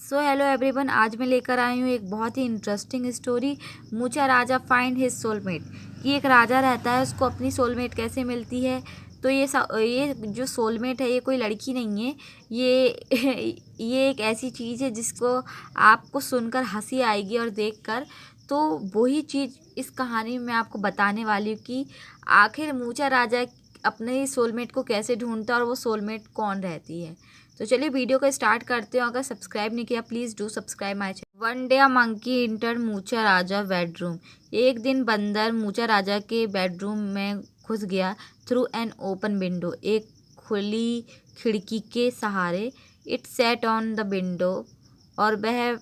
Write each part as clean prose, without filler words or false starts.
So hello everyone, आज मैं लेकर आई हूँ एक बहुत ही इंटरेस्टिंग स्टोरी। मूचा राजा फाइंड हिज सोलमेट। कि एक राजा रहता है, उसको अपनी सोलमेट कैसे मिलती है। तो ये जो सोलमेट है ये कोई लड़की नहीं है। ये ये एक ऐसी चीज़ है जिसको आपको सुनकर हंसी आएगी और देखकर। तो वही चीज़ इस कहानी में मैं आपको बताने वाली हूँ कि आखिर मूचा राजा अपने सोलमेट को कैसे ढूंढता है और वो सोलमेट कौन रहती है। तो चलिए वीडियो को स्टार्ट करते हैं। अगर सब्सक्राइब नहीं किया please do subscribe my channel. One day a monkey enter Moocha Raja bedroom. एक दिन बंदर मूचा राजा के बेडरूम में घुस गया थ्रू एन ओपन विंडो, एक खुली खिड़की के सहारे। It set on the window, और वह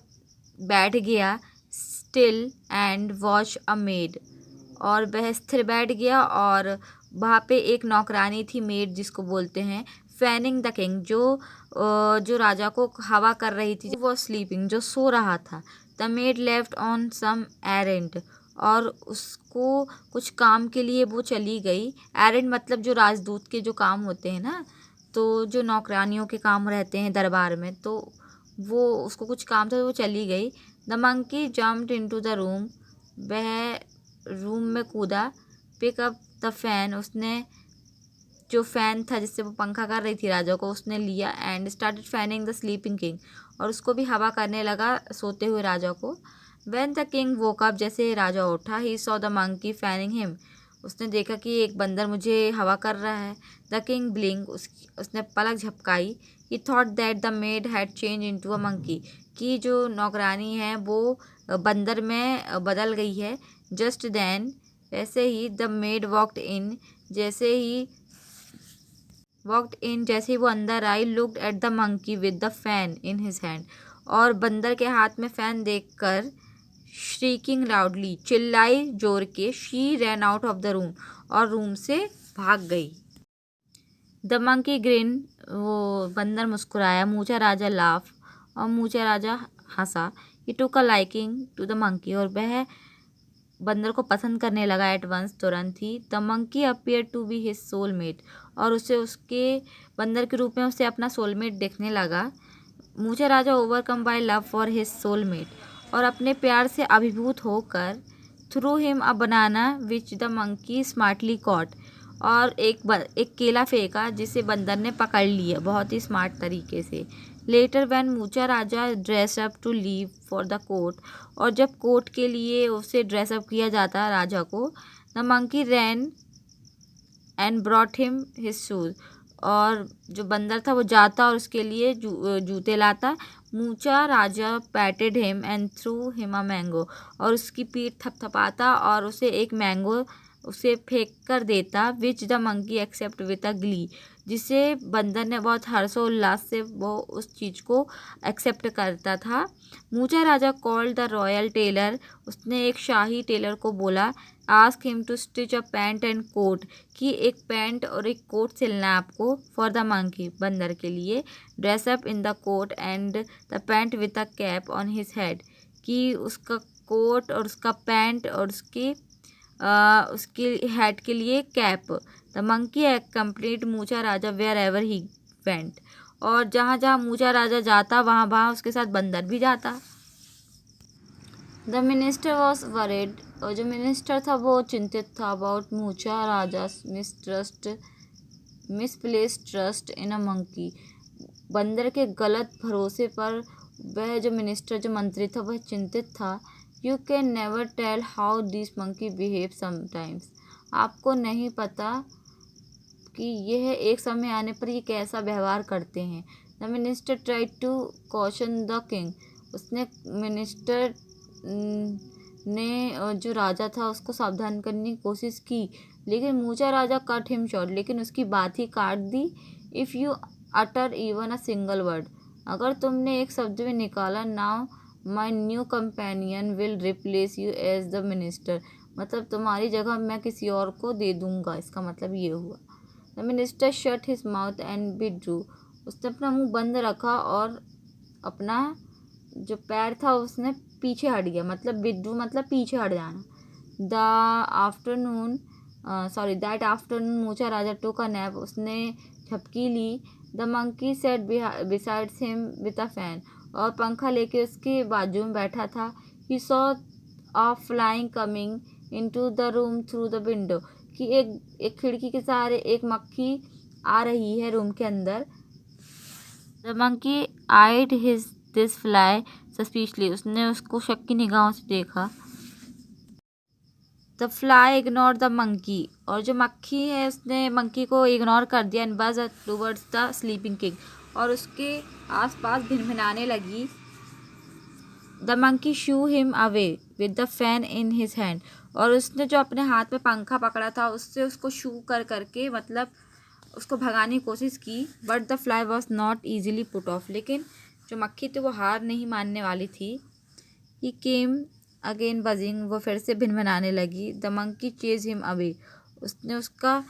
बैठ गया still and watch a made, और वह स्थिर बैठ गया और वहाँ पे एक नौकरानी थी, मेड जिसको बोलते हैं। फैनिंग द किंग, जो राजा को हवा कर रही थी, वो स्लीपिंग, जो सो रहा था। The maid left on some errand, और उसको कुछ काम के लिए वो चली गई। एरेंड मतलब जो राजदूत के जो काम होते हैं ना, तो जो नौकरानियों के काम रहते हैं दरबार में, तो वो उसको कुछ काम था तो वो चली गई। The monkey jumped into the room, वह रूम में कूदा। पिक अप द फैन, उसने जो फ़ैन था जिससे वो पंखा कर रही थी राजा को, उसने लिया। And started fanning the sleeping king, और उसको भी हवा करने लगा सोते हुए राजा को। When the king woke up, जैसे राजा उठा, he saw the monkey fanning him, उसने देखा कि एक बंदर मुझे हवा कर रहा है। द किंग ब्लिंक, उसने पलक झपकाई। He thought that the maid had change into a monkey, कि जो नौकरानी है वो बंदर में बदल गई है। जस्ट देन, वैसे ही द मेड वॉकड इन, जैसे ही वो अंदर आई, looked at the monkey with the fan in his hand, और बंदर के हाथ में फ़ैन देखकर श्रीकिंग लाउडली, चिल्लाई जोर के। She ran out of the room, और रूम से भाग गई। द मंकी ग्रिन, वो बंदर मुस्कुराया। मूचा राजा लाफ, और मूचा राजा हंसा। He took a liking to the monkey, और वह बंदर को पसंद करने लगा एट वंस, तुरंत ही। The monkey appear to be his soulmate, और उसे उसके बंदर के रूप में उसे अपना सोलमेट देखने लगा। Moocha Raja overcome by love for his soulmate, और अपने प्यार से अभिभूत होकर threw him a banana which the monkey smartly caught, और एक केला फेंका जिसे बंदर ने पकड़ लिया बहुत ही स्मार्ट तरीके से। Later when Moocha Raja dress up to leave for the court, और जब कोर्ट के लिए उसे ड्रेसअप किया जाता राजा को, the monkey ran and brought him his shoes, और जो बंदर था वो जाता और उसके लिए जूते लाता। Moocha Raja patted him and threw him a mango, और उसकी पीठ थपथपाता और उसे एक मैंगो उसे फेंक कर देता। Which the monkey accept with a glee, जिसे बंदर ने बहुत हर्षोल्लास से वो उस चीज़ को एक्सेप्ट करता था। मूचा raja called the royal tailor, उसने एक शाही टेलर को बोला। Ask him to stitch a pant and coat, कि एक पैंट और एक कोट सिलना है आपको। फॉर द मंकी, बंदर के लिए। Dress up in the coat and the pant with a cap on his head, कि उसका कोट और उसका पैंट और उसके हेड के लिए cap. The monkey accompanied Moocha Raja wherever he went, और जहाँ जहाँ मूचा राजा जाता वहाँ वहाँ उसके साथ बंदर भी जाता। द मिनिस्टर वॉज वरीड, और जो मिनिस्टर था वो चिंतित था। About Moocha Raja misplaced trust in a monkey, बंदर के गलत भरोसे पर वह जो मिनिस्टर, जो मंत्री था, वह चिंतित था। You can never tell how this monkey behave sometimes, आपको नहीं पता कि यह एक समय आने पर ये कैसा व्यवहार करते हैं। The minister try to caution the king, उसने मिनिस्टर ने जो राजा था उसको सावधान करने की कोशिश की, लेकिन Moocha Raja cut him short, लेकिन उसकी बात ही काट दी। If you utter even a single word, अगर तुमने एक शब्द भी निकाला, now my new companion will replace you as the minister, मतलब तुम्हारी जगह मैं किसी और को दे दूंगा, इसका मतलब ये हुआ। The minister shut his mouth and withdrew, उसने अपना मुंह बंद रखा और अपना जो पैर था उसने पीछे हट गया, मतलब विथड्रू मतलब पीछे हट जाना। That afternoon Moocha Raja took a nap, उसने झपकी ली। The monkey sat besides him with a fan, और पंखा लेके उसके बाजू में बैठा था। He saw a flying coming into the room through the window, कि एक खिड़की के सहारे एक मक्खी आ रही है रूम के अंदर। The monkey eyed his this fly suspiciously, उसने उसको शक की निगाहों से देखा। The fly ignore the monkey, और जो मक्खी है उसने मंकी को इग्नोर कर दिया। एंड बज टूवर्ड्स द स्लीपिंग किंग, और उसके आसपास भिनभिनाने लगी। The monkey shoe him away with the fan in his hand, और उसने जो अपने हाथ में पंखा पकड़ा था उससे उसको शू कर करके मतलब उसको भगाने की कोशिश की। But the fly was not easily put off, लेकिन जो मक्खी थी वो हार नहीं मानने वाली थी। ही केम अगेन बजिंग, वो फिर से भिनभिनाने लगी। The monkey chase him away, उसने उसको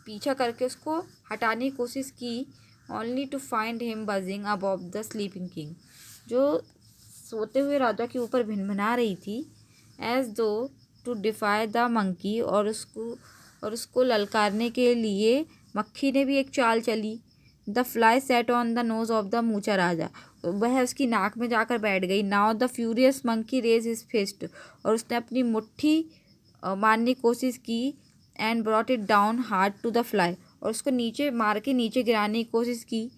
पीछा करके उसको हटाने की कोशिश की। Only to find him buzzing above the sleeping king, जो सोते हुए राजा के ऊपर भिनभिना रही थी। एज दो टू डिफाई द मंकी, और उसको ललकारने के लिए मक्खी ने भी एक चाल चली। The fly sat on the nose of the Moocha Raja, वह उसकी नाक में जाकर बैठ गई। Now the furious monkey raise his fist, और उसने अपनी मुट्ठी मारने की कोशिश की। And brought it down hard to the fly, और उसको नीचे मार के नीचे गिराने की कोशिश की।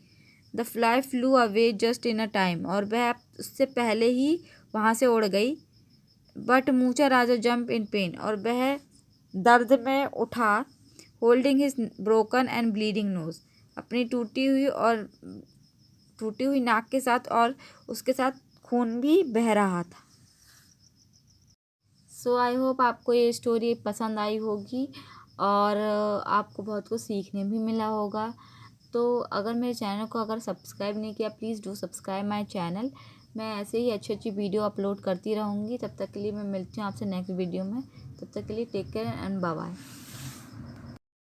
The fly flew away just in a time, और वह उससे पहले ही वहाँ से उड़ गई। But Moocha Raja jump in pain, और वह दर्द में उठा। Holding his broken and bleeding nose, अपनी टूटी हुई नाक के साथ, और उसके साथ खून भी बह रहा था। सो आई होप आपको ये स्टोरी पसंद आई होगी और आपको बहुत कुछ सीखने भी मिला होगा। तो अगर मेरे चैनल को अगर सब्सक्राइब नहीं किया, please do subscribe my channel. मैं ऐसे ही अच्छी अच्छी वीडियो अपलोड करती रहूँगी। तब तक के लिए मैं मिलती हूँ आपसे नेक्स्ट वीडियो में। तब तक के लिए take care and bye bye.